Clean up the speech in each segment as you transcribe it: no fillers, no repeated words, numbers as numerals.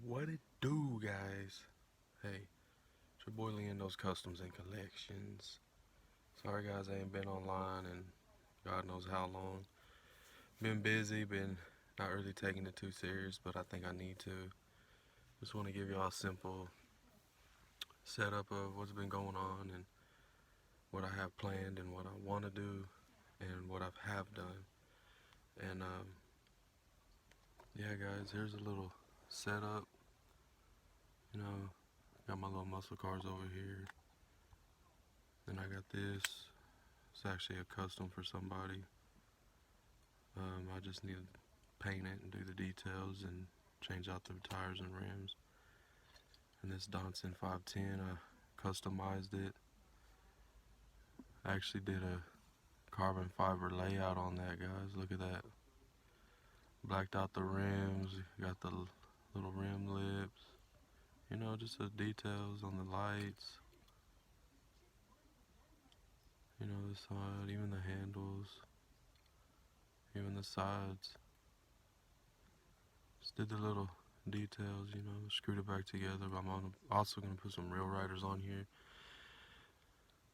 What it do, guys? Hey, it's your boy Leondo's Customs and Collections. Sorry, guys, I ain't been online and God knows how long. Been busy, been not really taking it too serious, but I think I need to. Just want to give y'all a simple setup of what's been going on and what I have planned and what I want to do and what I have done. And yeah, guys, here's a little setup. You know, got my little muscle cars over here. Then I got this. It's actually a custom for somebody. I just need to paint it and do the details and change out the tires and rims. And this Donson 510, I customized it. I actually did a carbon fiber layout on that, guys. Look at that. Blacked out the rims, got the little rim lips. You know, just the details on the lights. You know, the side, even the handles, even the sides. Just did the little details, you know, screwed it back together. But I'm also going to put some real riders on here.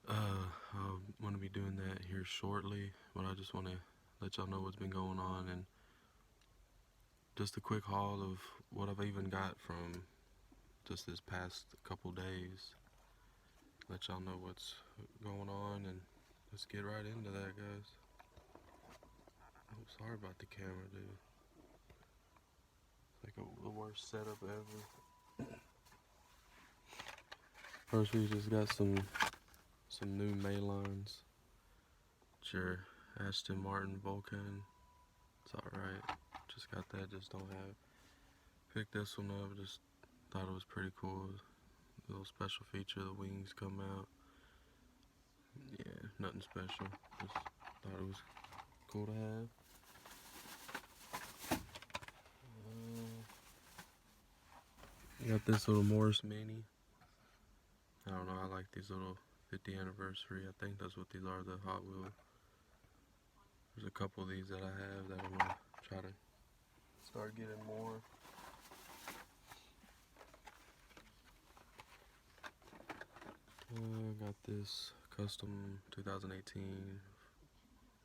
I'm going to be doing that here shortly, but I just want to let y'all know what's been going on and just a quick haul of what I've even got from just this past couple days. Let y'all know what's going on and let's get right into that, guys. Oh, sorry about the camera, dude. It's like the worst setup ever. First, we just got some new Maylines. It's your Aston Martin Vulcan. It's alright. Just got that, just don't have. Picked this one up, just thought it was pretty cool. A little special feature, the wings come out. Yeah, nothing special. Just thought it was cool to have. Got this little Morris Mini. I don't know, I like these little 50th anniversary. I think that's what these are, the Hot Wheel. There's a couple of these that I have that I'm gonna try to start getting more. Got this custom 2018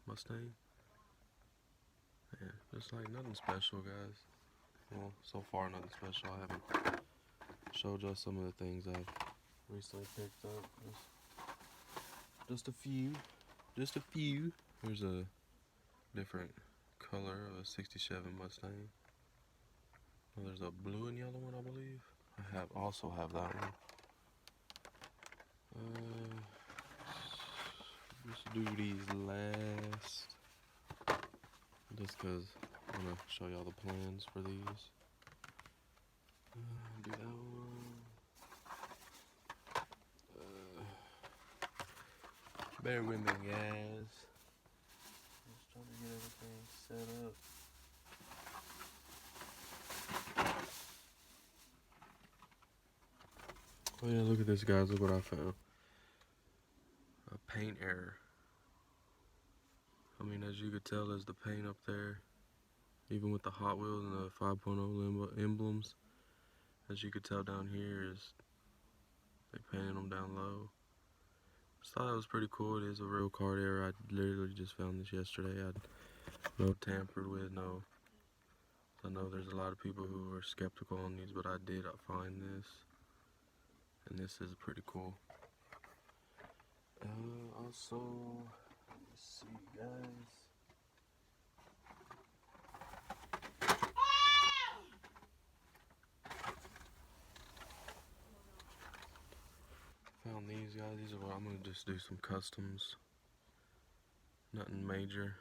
Mustang. Yeah, just like nothing special, guys. Well, so far nothing special. I haven't showed y'all some of the things I've recently picked up. Just a few. Just a few. Here's a different color of a 67 Mustang. Oh, there's a blue and yellow one, I believe. I also have that one. Just do these last. Just because I'm going to show y'all the plans for these. Do that one. Bear with me, guys. Just trying to get everything set up. Oh yeah, look at this, guys. Look what I found. A paint error. I mean, as you could tell, there's the paint up there. Even with the Hot Wheels and the 5.0 emblems. As you could tell down here is they painted them down low. Just thought that was pretty cool. It is a real card error. I literally just found this yesterday. No tampered with, no. I know there's a lot of people who are skeptical on these, but I did find this. And this is pretty cool. Also, let's see, guys. Found these, guys. These are what I'm gonna just do some customs. Nothing major.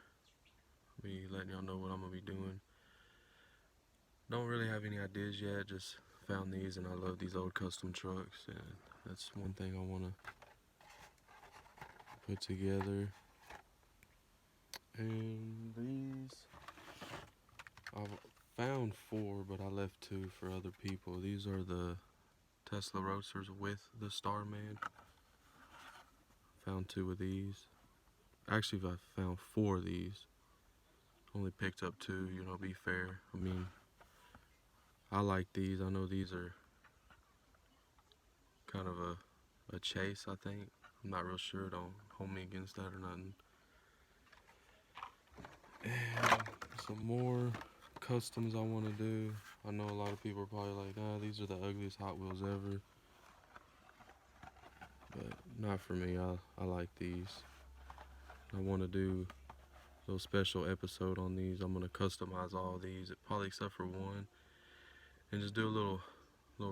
Be letting y'all know what I'm gonna be doing. Don't really have any ideas yet. Just found these, and I love these old custom trucks, and that's one thing I wanna put together. And these, I've found 4, but I left 2 for other people. These are the Tesla Roadsters with the Starman. Found 2 of these. Actually, I found 4 of these. Only picked up 2, you know, be fair. I mean, I like these. I know these are kind of a chase, I think. I'm not real sure. Don't hold me against that or nothing. And some more customs I want to do. I know a lot of people are probably like, ah, these are the ugliest Hot Wheels ever. But not for me. I like these. I want to do a little special episode on these. I'm going to customize all these, probably except for one. And just do a little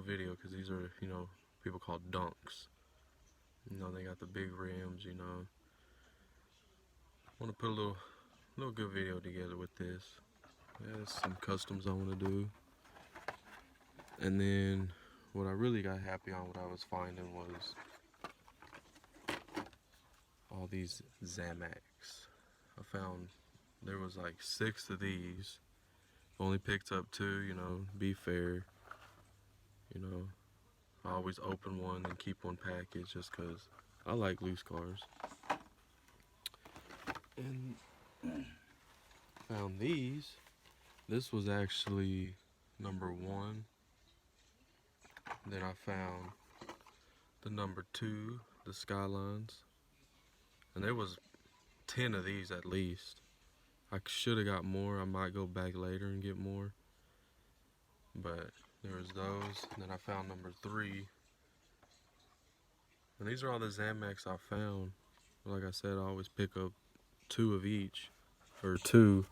video, because these are, you know, people call dunks. You know, they got the big rims, you know. I want to put a little good video together with this. There's some customs I want to do. And then what I really got happy on, what I was finding, was all these Zamacs. I found there was like 6 of these. Only picked up 2, you know, be fair. You know, I always open one and keep one packaged just because I like loose cars. And found these. This was actually number 1. Then I found the number 2, the Skylines. And there was 10 of these at least. I should have got more. I might go back later and get more. But there was those. And then I found number 3. And these are all the Zamacs I found. Like I said, I always pick up 2 of each. Or 2.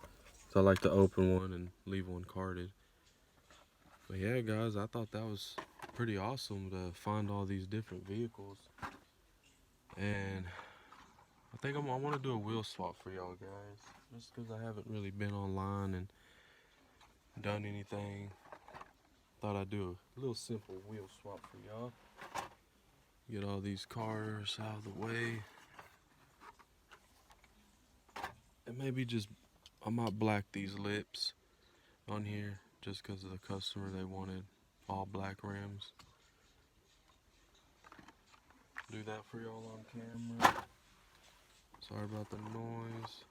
So I like to open one and leave one carded. But yeah, guys, I thought that was pretty awesome to find all these different vehicles. And I think I want to do a wheel swap for y'all guys. Just because I haven't really been online and done anything. Thought I'd do a little simple wheel swap for y'all. Get all these cars out of the way. And maybe just, I might black these lips on here just because of the customer. They wanted all black rims. Do that for y'all on camera. Sorry about the noise.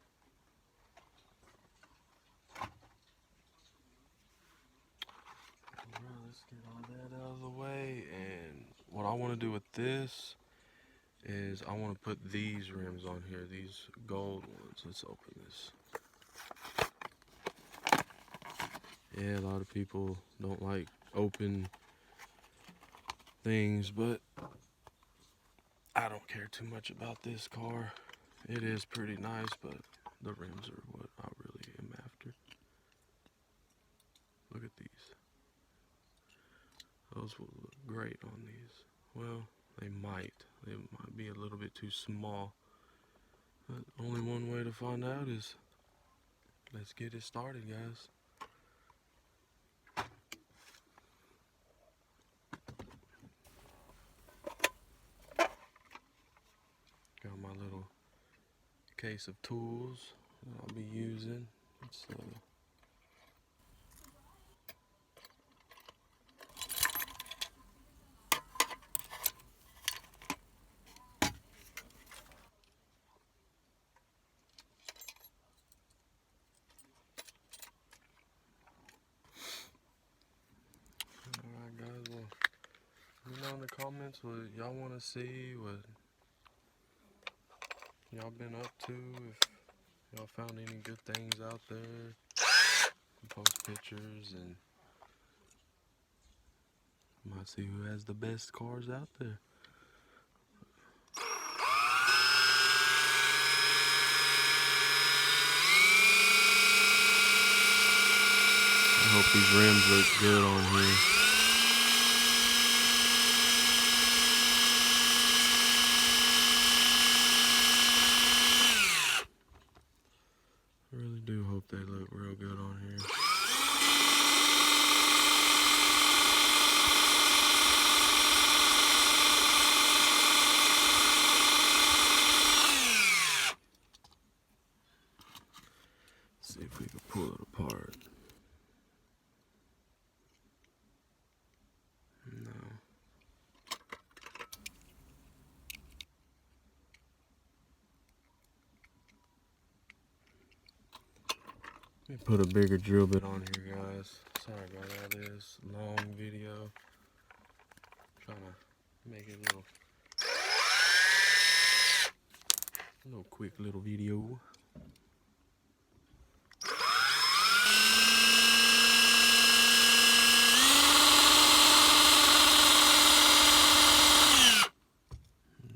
Alright, let's get all that out of the way. And what I want to do with this is I want to put these rims on here, these gold ones. Let's open this. Yeah, a lot of people don't like open things, but I don't care too much about this car. It is pretty nice, but the rims are what I really am after. Look at these. Those will look great on these. Well, they might. They might be a little bit too small. But only one way to find out is, let's get it started, guys. Got my little case of tools that I'll be using. It's alright, guys. Well, let me know in the comments what y'all want to see, what y'all been up to, if y'all found any good things out there. Post pictures and might see who has the best cars out there. I hope these rims look good on here. I really do hope they look real good on here. See if we can pull it apart. Put a bigger drill bit on here, guys. Sorry about all this long video. Trying to make it a little quick little video.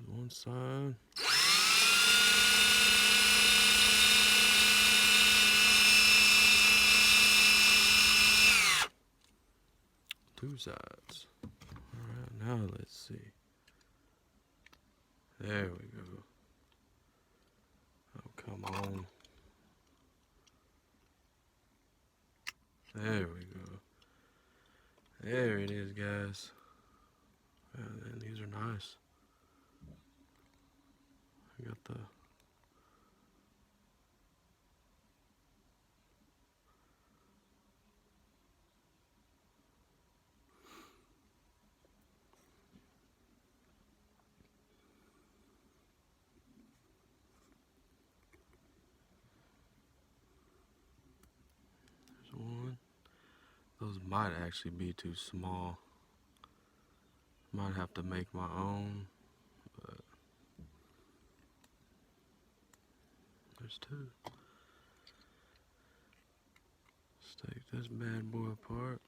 One side. Two sides. Alright, now let's see. There we go. Oh, come on. There we go. There it is, guys. And these are nice. I got the one. Those might actually be too small. Might have to make my own. But there's two. Let's take this bad boy apart.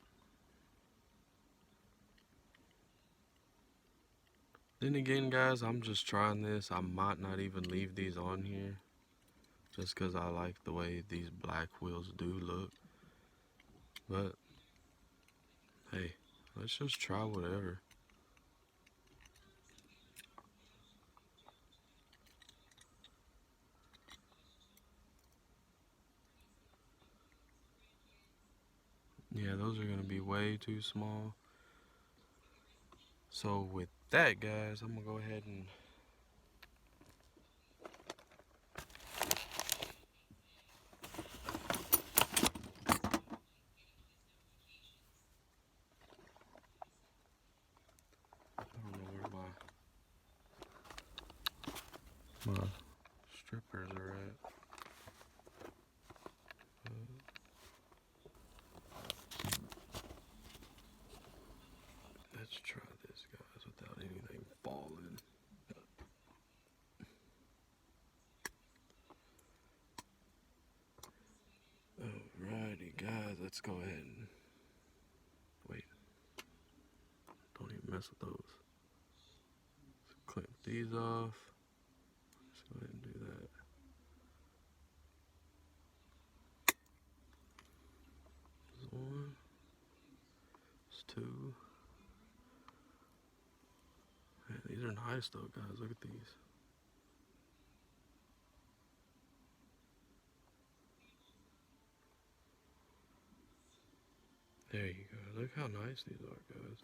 Then again, guys, I'm just trying this. I might not even leave these on here. Just because I like the way these black wheels do look. But, hey, let's just try whatever. Yeah, those are going to be way too small. So with that, guys, I'm going to go ahead and I don't know where my strippers are at. Let's try this, guys, without anything falling. Alrighty, guys, let's go ahead and wait. Don't even mess with those. Let's clip these off. Let's go ahead and do that. There's one. There's two. Man, these are nice though, guys. Look at these. There you go. Look how nice these are, guys.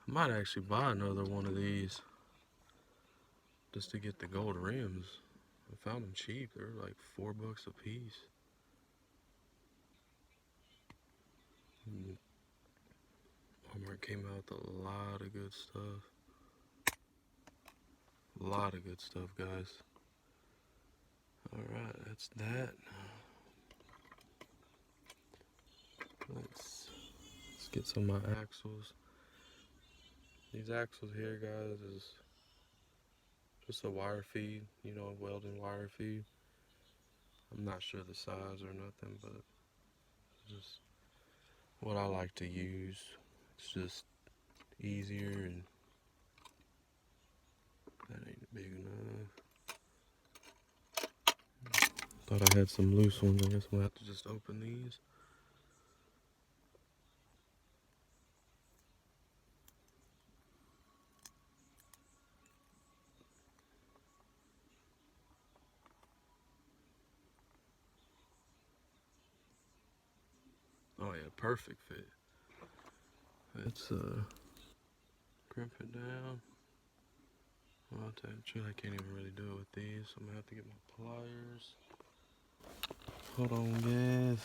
I might actually buy another one of these just to get the gold rims. I found them cheap. They're like $4 a piece. Walmart came out with a lot of good stuff. A lot of good stuff, guys. Alright, that's that. Let's get some of my axles. These axles here, guys, is just a wire feed, you know, a welding wire feed. I'm not sure the size or nothing, but just what I like to use. It's just easier, and that ain't big enough. Thought I had some loose ones. I guess I'm gonna have to just open these. Oh yeah, perfect fit. Let's crimp it down. Well, I'll tell you the truth, I can't even really do it with these, so I'm gonna have to get my pliers. Hold on, guys.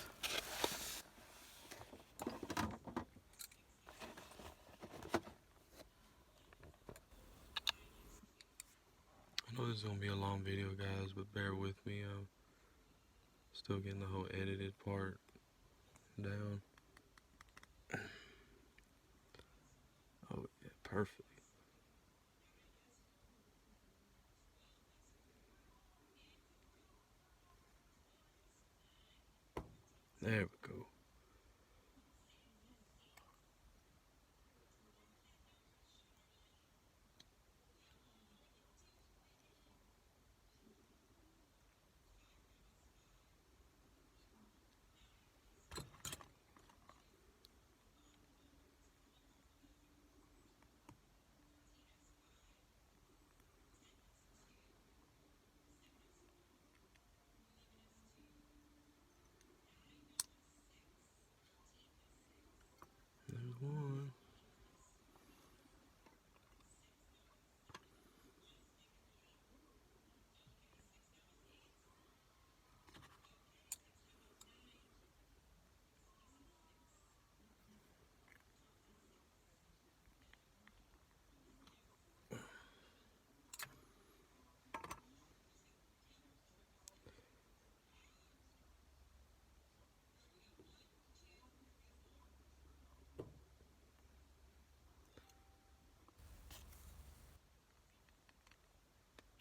I know this is gonna be a long video, guys, but bear with me. Still getting the whole edited part down. Oh yeah, perfect. There we go. There's one.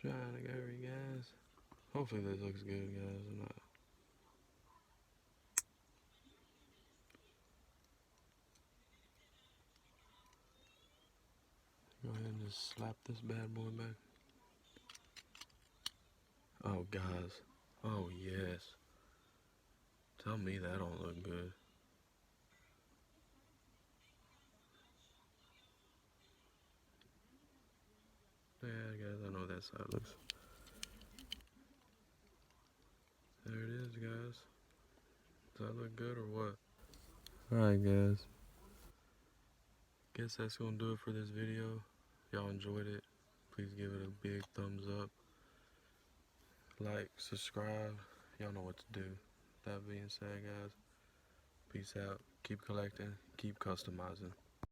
Trying to go over you guys. Hopefully this looks good, guys. I'm not. Go ahead and just slap this bad boy back. Oh, guys. Oh, yes. Tell me that don't look good. Yeah, guys, I know that side looks. There it is, guys. Does that look good or what? Alright, guys. Guess that's gonna do it for this video. Y'all enjoyed it. Please give it a big thumbs up. Like, subscribe. Y'all know what to do. That being said, guys, peace out. Keep collecting. Keep customizing.